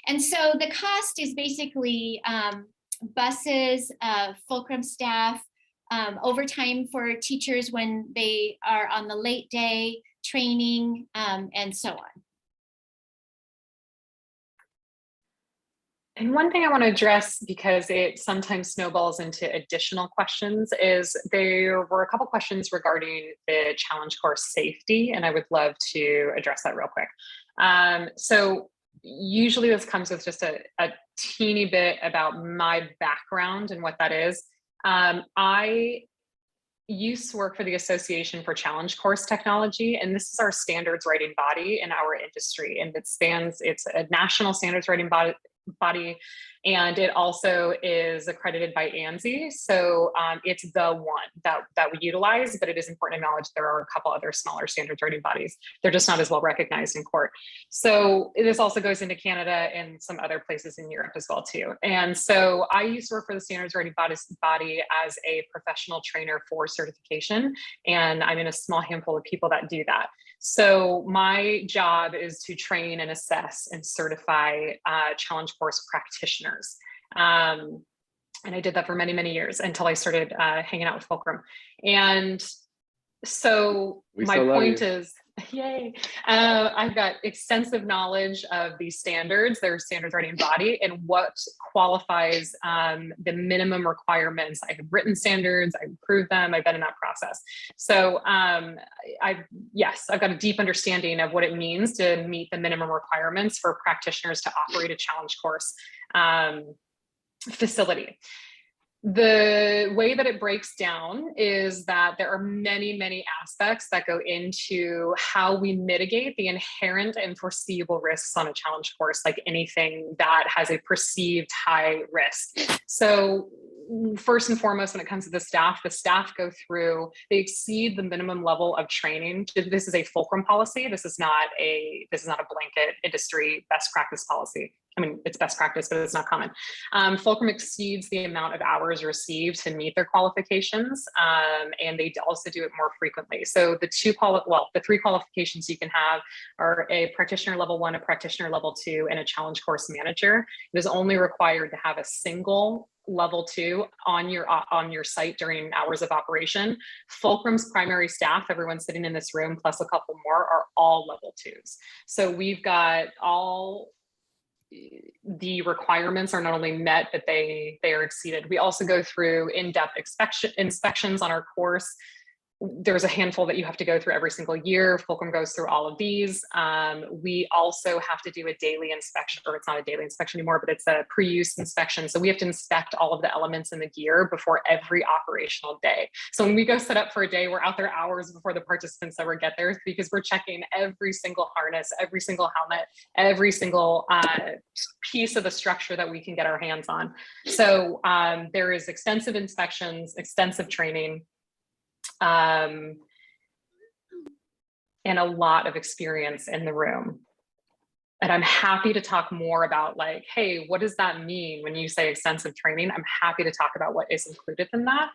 And so the cost is basically buses, Fulcrum staff, overtime for teachers when they are on the late day, training, and so on. And one thing I want to address, because it sometimes snowballs into additional questions, is there were a couple questions regarding the challenge course safety, and I would love to address that real quick. So usually this comes with just a teeny bit about my background and what that is. I used to work for the Association for Challenge Course Technology, and this is our standards writing body in our industry, and it's a national standards writing body, and it also is accredited by ANSI. So it's the one that we utilize, but it is important to acknowledge there are a couple other smaller standards writing bodies. They're just not as well recognized in court. So this also goes into Canada and some other places in Europe as well too. And so I used to work for the standards writing body as a professional trainer for certification, and I'm in a small handful of people that do that. So my job is to train and assess and certify challenge course practitioners. And I did that for many, many years until I started hanging out with Fulcrum. And so my point is, yay, I've got extensive knowledge of these standards, their standards writing body, and what qualifies the minimum requirements. I've written standards, I've approved them, I've been in that process. So I've got a deep understanding of what it means to meet the minimum requirements for practitioners to operate a challenge course facility. The way that it breaks down is that there are many, many aspects that go into how we mitigate the inherent and foreseeable risks on a challenge course, like anything that has a perceived high risk. So first and foremost, when it comes to the staff go through, they exceed the minimum level of training. This is a Fulcrum policy. This is not a blanket industry best practice policy. I mean, it's best practice, but it's not common. Fulcrum exceeds the amount of hours received to meet their qualifications, and they also do it more frequently. So the three qualifications you can have are a practitioner level 1, a practitioner level 2, and a challenge course manager. It is only required to have a single level 2 on your site during hours of operation. Fulcrum's primary staff, everyone sitting in this room, plus a couple more, are all level 2s. So we've got all the requirements are not only met, but they are exceeded. We also go through in-depth inspections on our course. There's a handful that you have to go through every single year. Fulcrum goes through all of these. We also have to do a daily inspection, or it's not a daily inspection anymore, but it's a pre-use inspection. So we have to inspect all of the elements in the gear before every operational day. So when we go set up for a day, we're out there hours before the participants ever get there, because we're checking every single harness, every single helmet, every single piece of the structure that we can get our hands on. So there is extensive inspections, extensive training, and a lot of experience in the room. And I'm happy to talk more about, like, hey, what does that mean when you say extensive training? I'm happy to talk about what is included in that.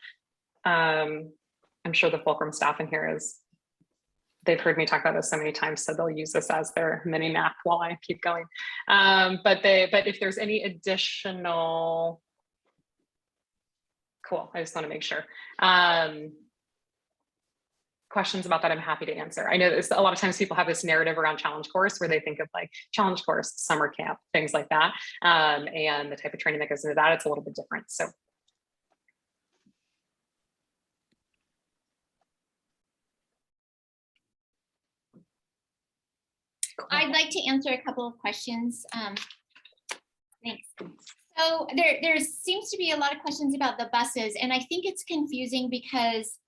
I'm sure the Fulcrum staff in here they've heard me talk about this so many times, so they'll use this as their mini map while I keep going. But if there's any additional, cool, I just want to make sure. Questions about that, I'm happy to answer. I know this, a lot of times people have this narrative around challenge course where they think of like challenge course, summer camp, things like that. And the type of training that goes into that, it's a little bit different. So. Cool. I'd like to answer a couple of questions. Thanks. So there seems to be a lot of questions about the buses, and I think it's confusing because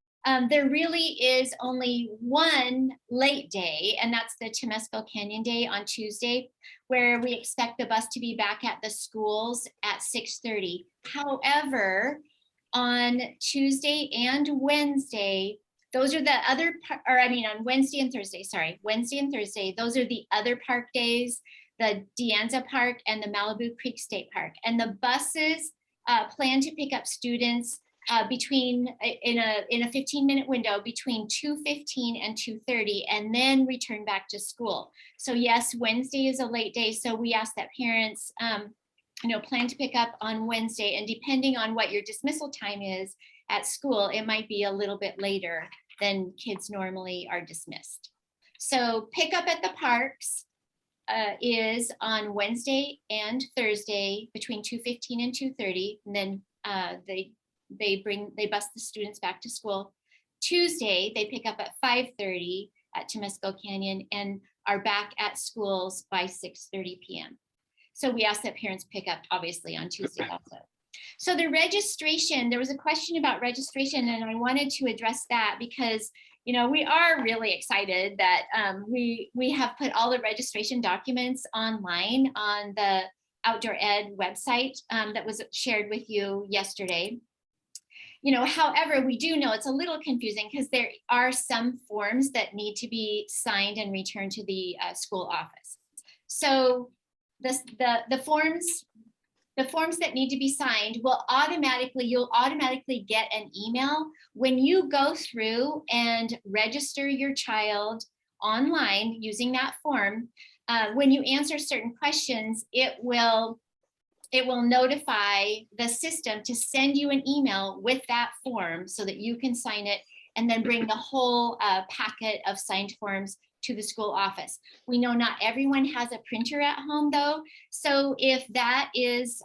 there really is only one late day, and that's the Temescal Canyon Day on Tuesday, where we expect the bus to be back at the schools at 6:30. However, on Tuesday and Wednesday, those are the other, on Wednesday and Thursday, those are the other park days, the De Anza Park and the Malibu Creek State Park. And the buses plan to pick up students in a 15-minute window between 2:15 and 2:30, and then return back to school. So yes, Wednesday is a late day. So we ask that parents plan to pick up on Wednesday, and depending on what your dismissal time is at school, it might be a little bit later than kids normally are dismissed. So pickup at the parks is on Wednesday and Thursday between 2:15 and 2:30, and then they bus the students back to school. Tuesday, they pick up at 5:30 at Temescal Canyon and are back at schools by 6:30 p.m. So we ask that parents pick up obviously on Tuesday also. So the registration, there was a question about registration, and I wanted to address that because we are really excited that we have put all the registration documents online on the Outdoor Ed website that was shared with you yesterday. However, we do know it's a little confusing because there are some forms that need to be signed and returned to the school office. So the forms that need to be signed you'll automatically get an email when you go through and register your child online using that form. When you answer certain questions, it will notify the system to send you an email with that form so that you can sign it and then bring the whole packet of signed forms to the school office. We know not everyone has a printer at home though. So if that is,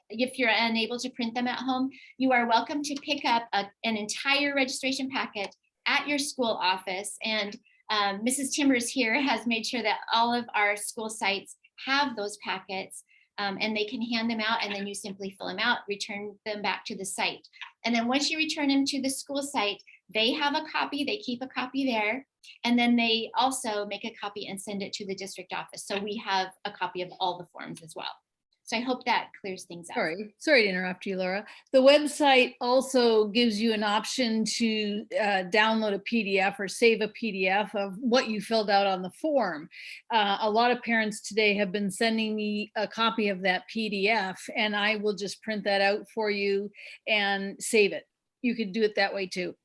if you're unable to print them at home, you are welcome to pick up an entire registration packet at your school office. And Mrs. Timbers here has made sure that all of our school sites have those packets. And they can hand them out, and then you simply fill them out, return them back to the site. And then once you return them to the school site, they have a copy, they keep a copy there, and then they also make a copy and send it to the district office. So we have a copy of all the forms as well. So I hope that clears things up. Sorry to interrupt you, Laura. The website also gives you an option to download a PDF or save a PDF of what you filled out on the form. A lot of parents today have been sending me a copy of that PDF, and I will just print that out for you and save it. You could do it that way too.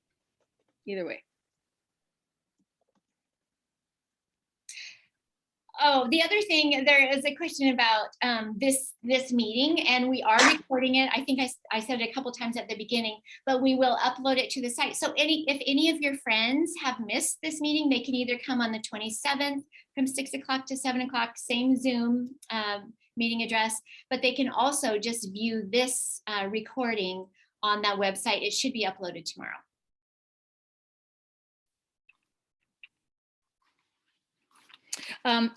Either way. Oh, the other thing, there is a question about this meeting, and we are recording it. I think I said it a couple times at the beginning, but we will upload it to the site. So if any of your friends have missed this meeting, they can either come on the 27th from 6 o'clock to 7 o'clock, same Zoom meeting address, but they can also just view this recording on that website. It should be uploaded tomorrow.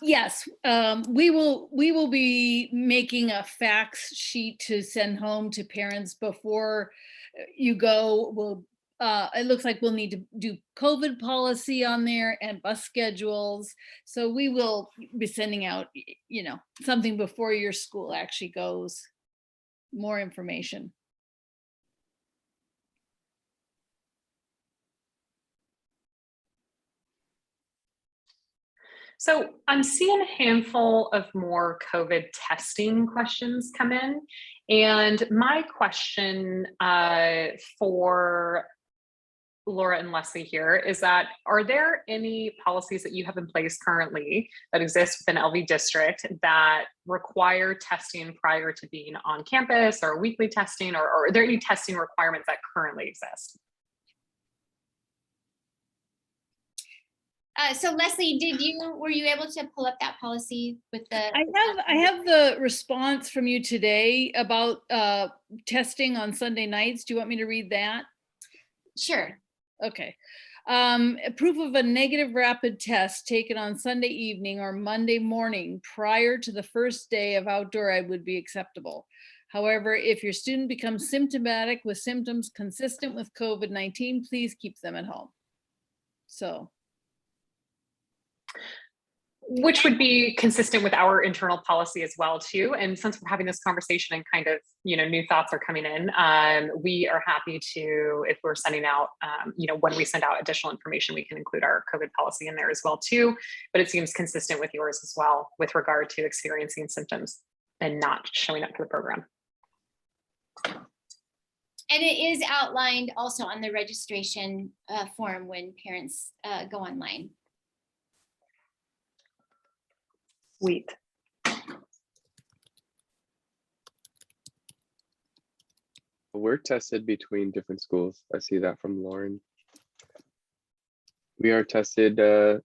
Yes, we will be making a fax sheet to send home to parents before you go. It looks like we'll need to do COVID policy on there and bus schedules. So we will be sending out, something before your school actually goes, more information. So I'm seeing a handful of more COVID testing questions come in. And my question for Laura and Leslie here is that, are there any policies that you have in place currently that exist within LV district that require testing prior to being on campus, or weekly testing, or are there any testing requirements that currently exist? So Leslie, were you able to pull up that policy with the? I have the response from you today about testing on Sunday nights. Do you want me to read that? Sure. Okay. Proof of a negative rapid test taken on Sunday evening or Monday morning prior to the first day of outdoor ed would be acceptable. However, if your student becomes symptomatic with symptoms consistent with COVID-19, please keep them at home. So. Which would be consistent with our internal policy as well too. And since we're having this conversation and kind of, new thoughts are coming in, we are happy to, if we're sending out, when we send out additional information, we can include our COVID policy in there as well too. But it seems consistent with yours as well with regard to experiencing symptoms and not showing up for the program. And it is outlined also on the registration form when parents go online. Sweet. We're tested between different schools. I see that from Lauren. We are tested, and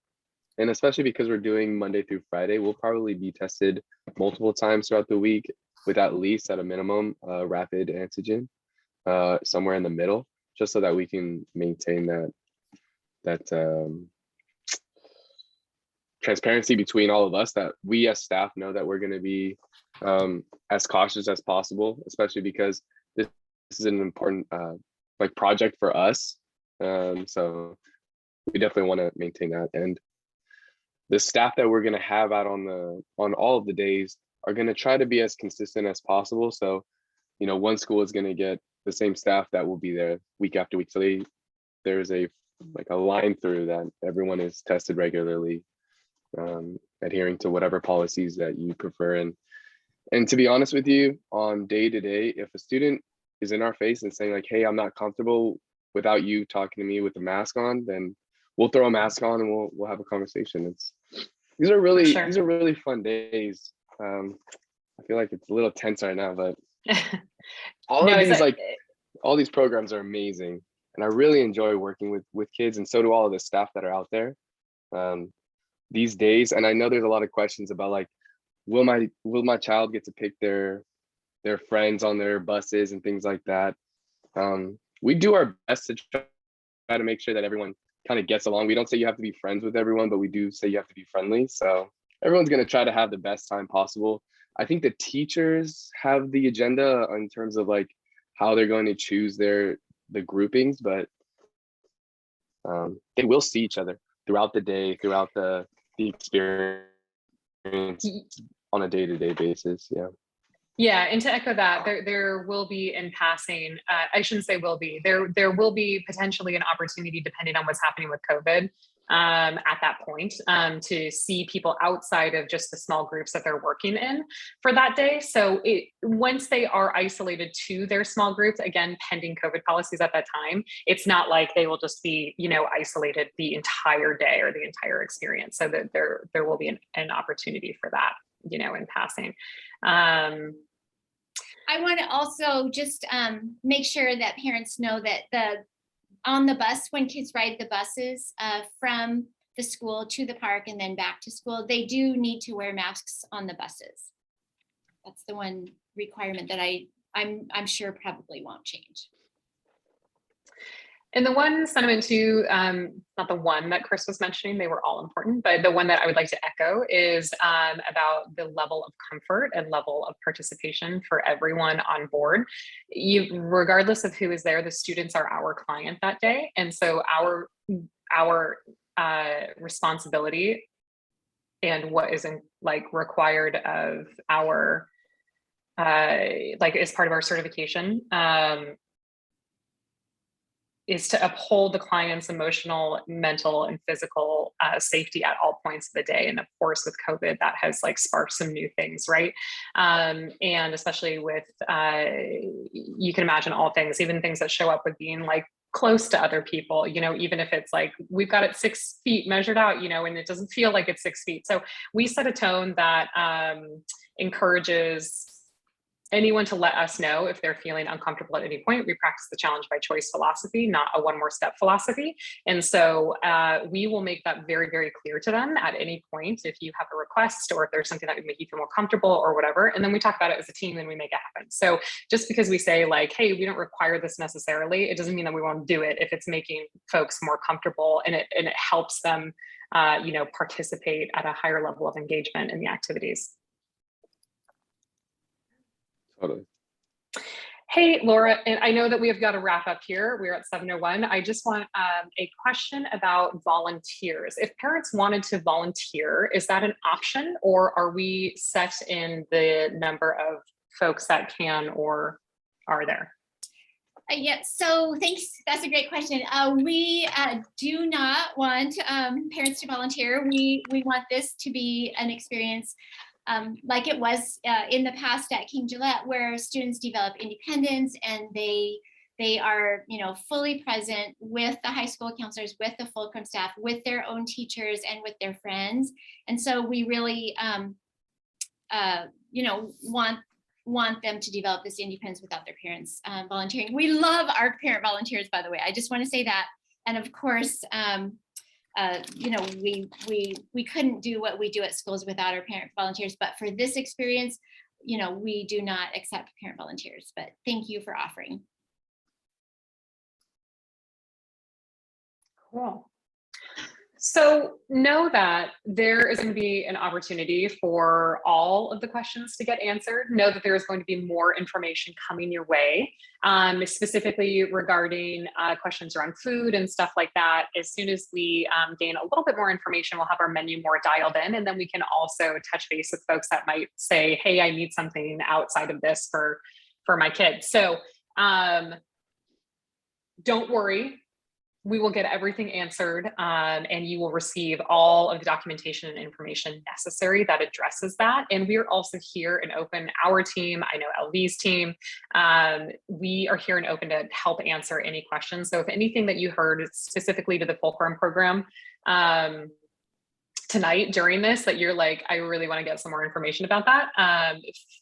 especially because we're doing Monday through Friday, we'll probably be tested multiple times throughout the week with at least at a minimum rapid antigen somewhere in the middle, just so that we can maintain that transparency between all of us, that we as staff know that we're going to be as cautious as possible, especially because this is an important project for us. So we definitely want to maintain that. And the staff that we're going to have out on all of the days are going to try to be as consistent as possible. So, one school is going to get the same staff that will be there week after week. So there's a line through that everyone is tested regularly, adhering to whatever policies that you prefer. And to be honest with you, on day to day, if a student is in our face and saying like, hey, I'm not comfortable without you talking to me with a mask on, then we'll throw a mask on and we'll have a conversation. These are really fun days. I feel like it's a little tense right now, but all these programs are amazing, and I really enjoy working with kids, and so do all of the staff that are out there these days. And I know there's a lot of questions about like, will my child get to pick their friends on their buses and things like that. We do our best to try to make sure that everyone kind of gets along. We don't say you have to be friends with everyone, but we do say you have to be friendly. So everyone's going to try to have the best time possible. I think the teachers have the agenda in terms of like how they're going to choose the groupings, but they will see each other throughout the day, throughout the experience on a day-to-day basis. Yeah, and to echo that, there will be in passing, I shouldn't say will be, there will be potentially an opportunity, depending on what's happening with COVID, at that point, to see people outside of just the small groups that they're working in for that day. So once they are isolated to their small groups, again, pending COVID policies at that time, it's not like they will just be, isolated the entire day or the entire experience. So that there will be an opportunity for that, in passing. I want to also just make sure that parents know that on the bus, when kids ride the buses from the school to the park and then back to school, they do need to wear masks on the buses. That's the one requirement that I'm sure probably won't change. And the one sentiment too, not the one that Chris was mentioning, they were all important, but the one that I would like to echo is about the level of comfort and level of participation for everyone on board. Regardless of who is there, the students are our client that day. And so our responsibility and what is required of our, as part of our certification, is to uphold the client's emotional, mental, and physical safety at all points of the day. And of course, with COVID, that has sparked some new things, right? And especially with, you can imagine all things, even things that show up with being close to other people, even if it's we've got it 6 feet measured out, and it doesn't feel like it's 6 feet. So we set a tone that encourages anyone to let us know if they're feeling uncomfortable at any point. We practice the challenge by choice philosophy, not a one more step philosophy. And so we will make that very, very clear to them at any point if you have a request or if there's something that would make you feel more comfortable or whatever. And then we talk about it as a team and we make it happen. So just because we say hey, we don't require this necessarily, it doesn't mean that we won't do it if it's making folks more comfortable and it helps them participate at a higher level of engagement in the activities. Totally. Hey, Laura, and I know that we have got to wrap up here. We're at 7:01. I just want a question about volunteers. If parents wanted to volunteer, is that an option or are we set in the number of folks that can or are there? Yeah, so thanks. That's a great question. We do not want parents to volunteer. We want this to be an experience like it was in the past at King Gillette, where students develop independence and they are, fully present with the high school counselors, with the Fulcrum staff, with their own teachers, and with their friends. And so we really, want them to develop this independence without their parents volunteering. We love our parent volunteers, by the way. I just want to say that. And of course, we couldn't do what we do at schools without our parent volunteers, but for this experience, we do not accept parent volunteers, but thank you for offering. Cool. So know that there is going to be an opportunity for all of the questions to get answered. Know that there is going to be more information coming your way, specifically regarding questions around food and stuff like that. As soon as we gain a little bit more information, we'll have our menu more dialed in, and then we can also touch base with folks that might say, hey, I need something outside of this for my kids. So don't worry. We will get everything answered and you will receive all of the documentation and information necessary that addresses that. And we are also here and open, our team, I know LV's team, we are here and open to help answer any questions. So if anything that you heard specifically to the Fulcrum program tonight during this, that you're I really want to get some more information about that,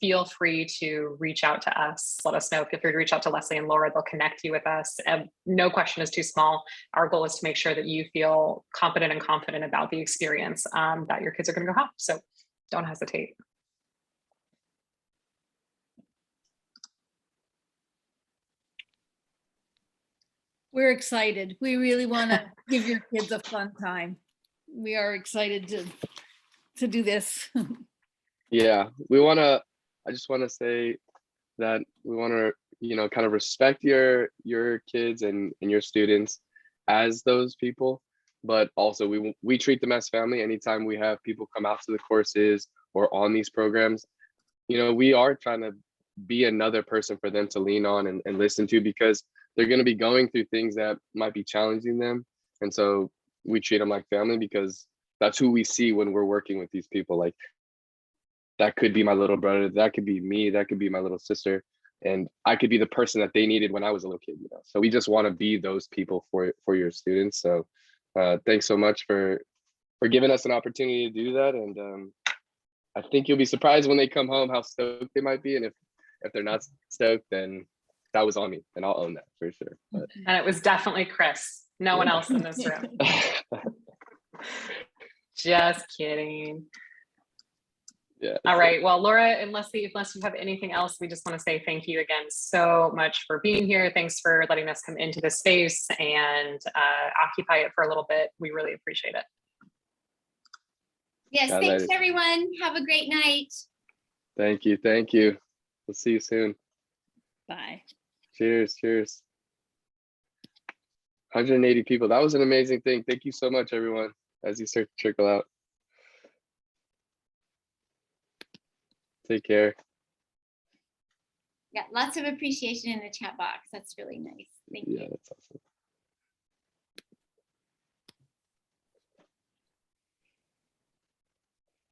feel free to reach out to us. Let us know. Feel free to reach out to Leslie and Laura. They'll connect you with us. No question is too small. Our goal is to make sure that you feel competent and confident about the experience that your kids are going to go have. So don't hesitate. We're excited. We really want to give your kids a fun time. We are excited to do this. Yeah, I just want to say that we want to, kind of respect your kids and your students as those people, but also we treat them as family. Anytime we have people come out to the courses or on these programs, we are trying to be another person for them to lean on and listen to, because they're going to be going through things that might be challenging them. And so we treat them like family, because that's who we see when we're working with these people. Like, that could be my little brother, that could be me, that could be my little sister, and I could be the person that they needed when I was a little kid, you know. So we just want to be those people for your students. So thanks so much for giving us an opportunity to do that. And I think you'll be surprised when they come home how stoked they might be. And if they're not stoked, then that was on me, and I'll own that for sure. But And it was definitely Chris. No one else in this room. Just kidding. yeah. All right. Well, Laura and Leslie, unless you have anything else, we just want to say thank you again so much for being here. Thanks for letting us come into this space and occupy it for a little bit. We really appreciate it. Yes, Yeah, thanks ladies. everyone. Have a great night. Thank you. Thank you. We'll see you soon. Bye. Cheers. Cheers. 180 people. That was an amazing thing. Thank you so much, everyone, as you start to trickle out. Take care. Yeah, lots of appreciation in the chat box. That's really nice. Thank you. Yeah, that's awesome.